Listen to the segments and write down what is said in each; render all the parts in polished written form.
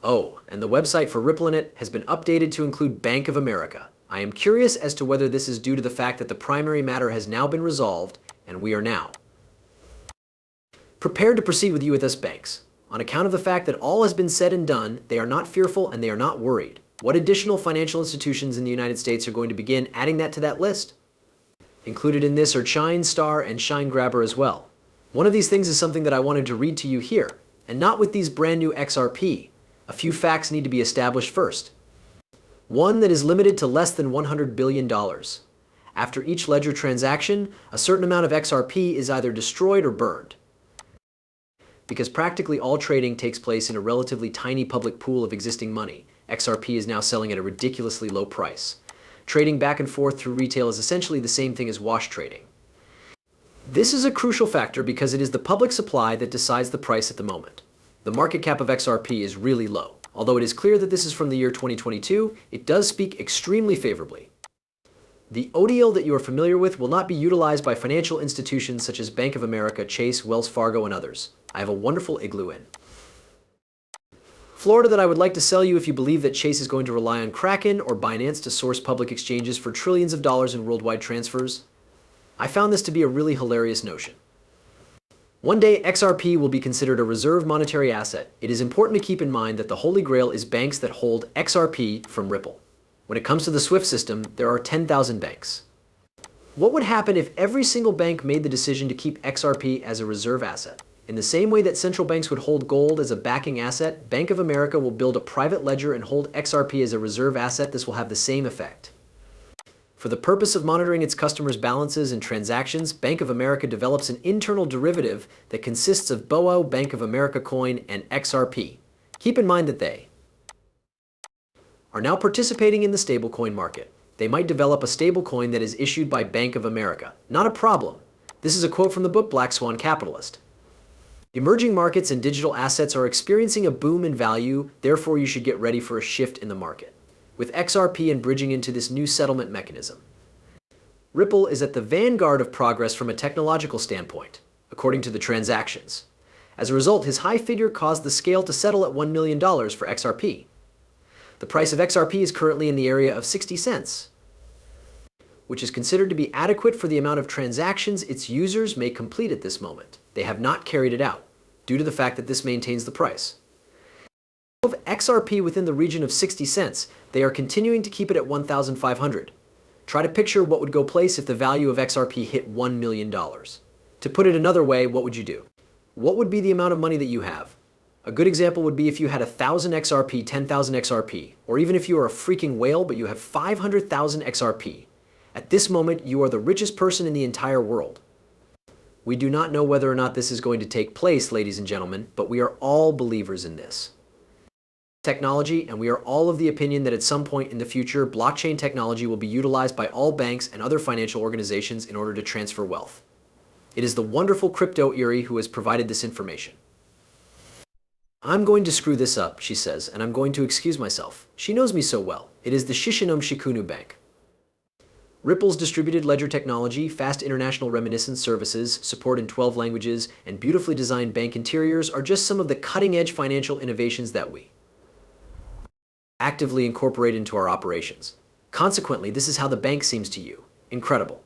Oh, and the website for Ripple in it has been updated to include Bank of America. I am curious as to whether this is due to the fact that the primary matter has now been resolved, and we are now prepared to proceed with U.S. banks. On account of the fact that all has been said and done, they are not fearful and they are not worried. What additional financial institutions in the United States are going to begin adding that to that list? Included in this are Chime, Star, and Shine Grabber as well. One of these things is something that I wanted to read to you here, and not with these brand new XRP. A few facts need to be established first. One, that is limited to less than $100 billion. After each ledger transaction, a certain amount of XRP is either destroyed or burned. Because practically all trading takes place in a relatively tiny public pool of existing money, XRP is now selling at a ridiculously low price. Trading back and forth through retail is essentially the same thing as wash trading. This is a crucial factor because it is the public supply that decides the price at the moment. The market cap of XRP is really low. Although it is clear that this is from the year 2022, it does speak extremely favorably. The ODL that you are familiar with will not be utilized by financial institutions such as Bank of America, Chase, Wells Fargo, and others. I have a wonderful igloo in Florida that I would like to sell you if you believe that Chase is going to rely on Kraken or Binance to source public exchanges for trillions of dollars in worldwide transfers. I found this to be a really hilarious notion. One day, XRP will be considered a reserve monetary asset. It is important to keep in mind that the Holy Grail is banks that hold XRP from Ripple. When it comes to the SWIFT system, there are 10,000 banks. What would happen if every single bank made the decision to keep XRP as a reserve asset? In the same way that central banks would hold gold as a backing asset, Bank of America will build a private ledger and hold XRP as a reserve asset. This will have the same effect. For the purpose of monitoring its customers' balances and transactions, Bank of America develops an internal derivative that consists of BOA, Bank of America coin, and XRP. Keep in mind that they are now participating in the stablecoin market. They might develop a stablecoin that is issued by Bank of America. Not a problem. This is a quote from the book Black Swan Capitalist. Emerging markets and digital assets are experiencing a boom in value, therefore you should get ready for a shift in the market. With XRP and bridging into this new settlement mechanism, Ripple is at the vanguard of progress from a technological standpoint, according to the transactions. As a result, his high figure caused the scale to settle at $1 million for XRP. The price of XRP is currently in the area of 60 cents, which is considered to be adequate for the amount of transactions its users may complete at this moment. They have not carried it out, due to the fact that this maintains the price of XRP within the region of 60 cents. They are continuing to keep it at 1,500. Try to picture what would go place if the value of XRP hit $1 million. To put it another way, what would you do? What would be the amount of money that you have? A good example would be if you had 1,000 XRP, 10,000 XRP, or even if you are a freaking whale but you have 500,000 XRP. At this moment, you are the richest person in the entire world. We do not know whether or not this is going to take place, ladies and gentlemen, but we are all believers in this technology, and we are all of the opinion that at some point in the future, blockchain technology will be utilized by all banks and other financial organizations in order to transfer wealth. It is the wonderful Crypto Eerie who has provided this information. I'm going to screw this up, she says, and I'm going to excuse myself. She knows me so well. It is the Shishinom Shikunu Bank. Ripple's distributed ledger technology, fast international remittance services, support in 12 languages, and beautifully designed bank interiors are just some of the cutting-edge financial innovations that we actively incorporate into our operations. Consequently, this is how the bank seems to you. Incredible.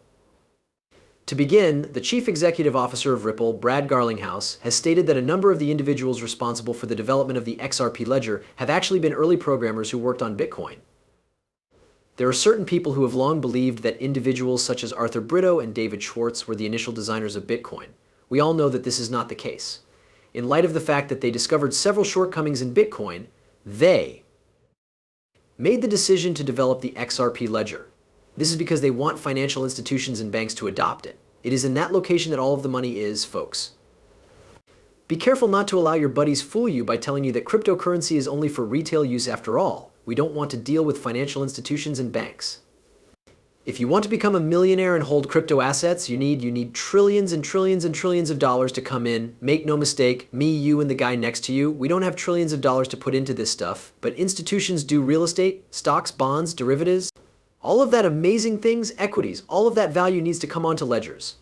To begin, the Chief Executive Officer of Ripple, Brad Garlinghouse, has stated that a number of the individuals responsible for the development of the XRP ledger have actually been early programmers who worked on Bitcoin. There are certain people who have long believed that individuals such as Arthur Brito and David Schwartz were the initial designers of Bitcoin. We all know that this is not the case. In light of the fact that they discovered several shortcomings in Bitcoin, they made the decision to develop the XRP ledger. This is because they want financial institutions and banks to adopt it. It is in that location that all of the money is, folks. Be careful not to allow your buddies fool you by telling you that cryptocurrency is only for retail use after all. We don't want to deal with financial institutions and banks. If you want to become a millionaire and hold crypto assets, you need trillions and trillions and trillions of dollars to come in. Make no mistake, me, you, and the guy next to you, we don't have trillions of dollars to put into this stuff, but institutions do real estate, stocks, bonds, derivatives. All of that amazing things, equities, all of that value needs to come onto ledgers.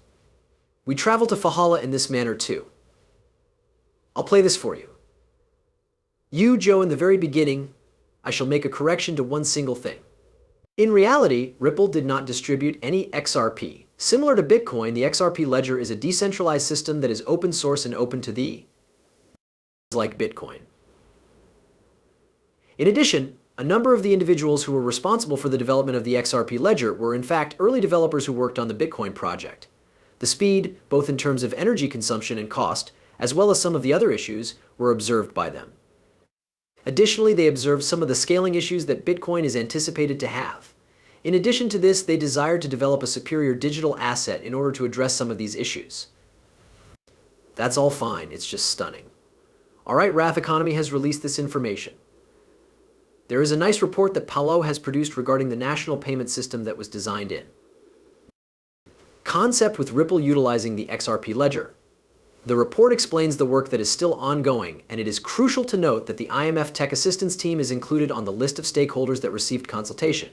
We travel to Fahala in this manner too. I'll play this for you. You, Joe, in the very beginning, I shall make a correction to one single thing. In reality, Ripple did not distribute any XRP. Similar to Bitcoin, the XRP ledger is a decentralized system that is open source and open to the like Bitcoin. In addition, a number of the individuals who were responsible for the development of the XRP ledger were in fact early developers who worked on the Bitcoin project. The speed, both in terms of energy consumption and cost, as well as some of the other issues, were observed by them. Additionally, they observed some of the scaling issues that Bitcoin is anticipated to have. In addition to this, they desired to develop a superior digital asset in order to address some of these issues. That's all fine, it's just stunning. Alright, Wrath Economy has released this information. There is a nice report that Palo has produced regarding the national payment system that was designed in concept with Ripple utilizing the XRP ledger. The report explains the work that is still ongoing, and it is crucial to note that the IMF Tech Assistance Team is included on the list of stakeholders that received consultation.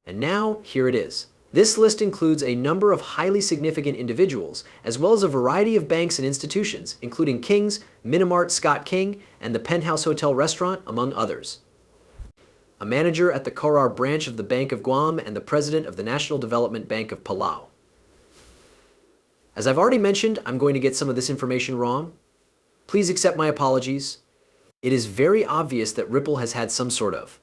And now, here it is. This list includes a number of highly significant individuals, as well as a variety of banks and institutions, including King's, Minimart Scott King, and the Penthouse Hotel Restaurant, among others. A manager at the Korar branch of the Bank of Guam and the president of the National Development Bank of Palau. As I've already mentioned, I'm going to get some of this information wrong. Please accept my apologies. It is very obvious that Ripple has had some sort of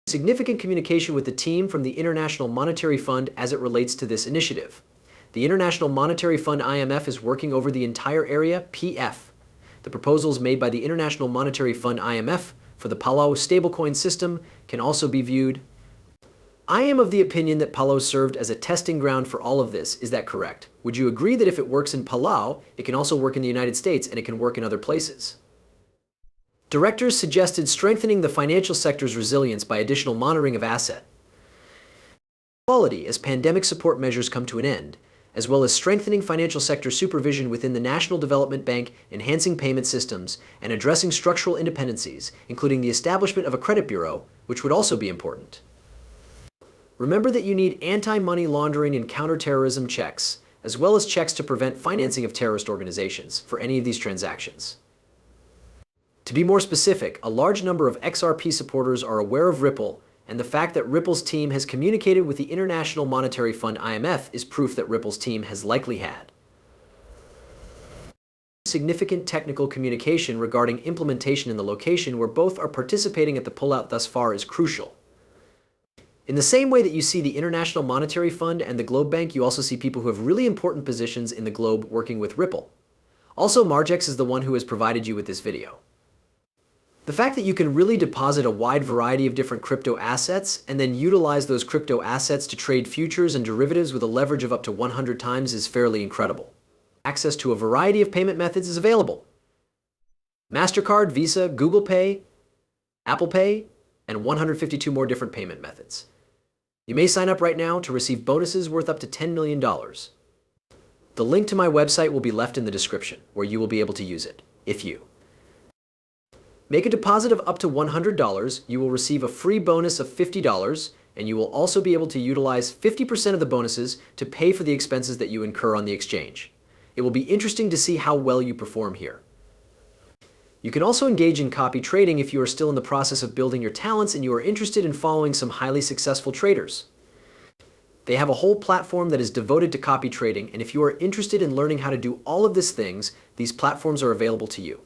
significant communication with the team from the International Monetary Fund as it relates to this initiative. The International Monetary Fund IMF is working over the entire area, PF. The proposals made by the International Monetary Fund IMF for the Palau stablecoin system can also be viewed. I am of the opinion that Palau served as a testing ground for all of this. Is that correct? Would you agree that if it works in Palau, it can also work in the United States and it can work in other places? Directors suggested strengthening the financial sector's resilience by additional monitoring of asset quality as pandemic support measures come to an end, as well as strengthening financial sector supervision within the National Development Bank, enhancing payment systems, and addressing structural independencies, including the establishment of a credit bureau, which would also be important. Remember that you need anti-money laundering and counterterrorism checks, as well as checks to prevent financing of terrorist organizations for any of these transactions. To be more specific, a large number of XRP supporters are aware of Ripple, and the fact that Ripple's team has communicated with the International Monetary Fund IMF is proof that Ripple's team has likely had significant technical communication regarding implementation in the location where both are participating at the pullout thus far is crucial. In the same way that you see the International Monetary Fund and the Globe Bank, you also see people who have really important positions in the globe working with Ripple. Also, Margex is the one who has provided you with this video. The fact that you can really deposit a wide variety of different crypto assets and then utilize those crypto assets to trade futures and derivatives with a leverage of up to 100 times is fairly incredible. Access to a variety of payment methods is available. MasterCard, Visa, Google Pay, Apple Pay, and 152 more different payment methods. You may sign up right now to receive bonuses worth up to $10 million. The link to my website will be left in the description, where you will be able to use it, if you make a deposit of up to $100, you will receive a free bonus of $50, and you will also be able to utilize 50% of the bonuses to pay for the expenses that you incur on the exchange. It will be interesting to see how well you perform here. You can also engage in copy trading if you are still in the process of building your talents and you are interested in following some highly successful traders. They have a whole platform that is devoted to copy trading, and if you are interested in learning how to do all of these things, these platforms are available to you.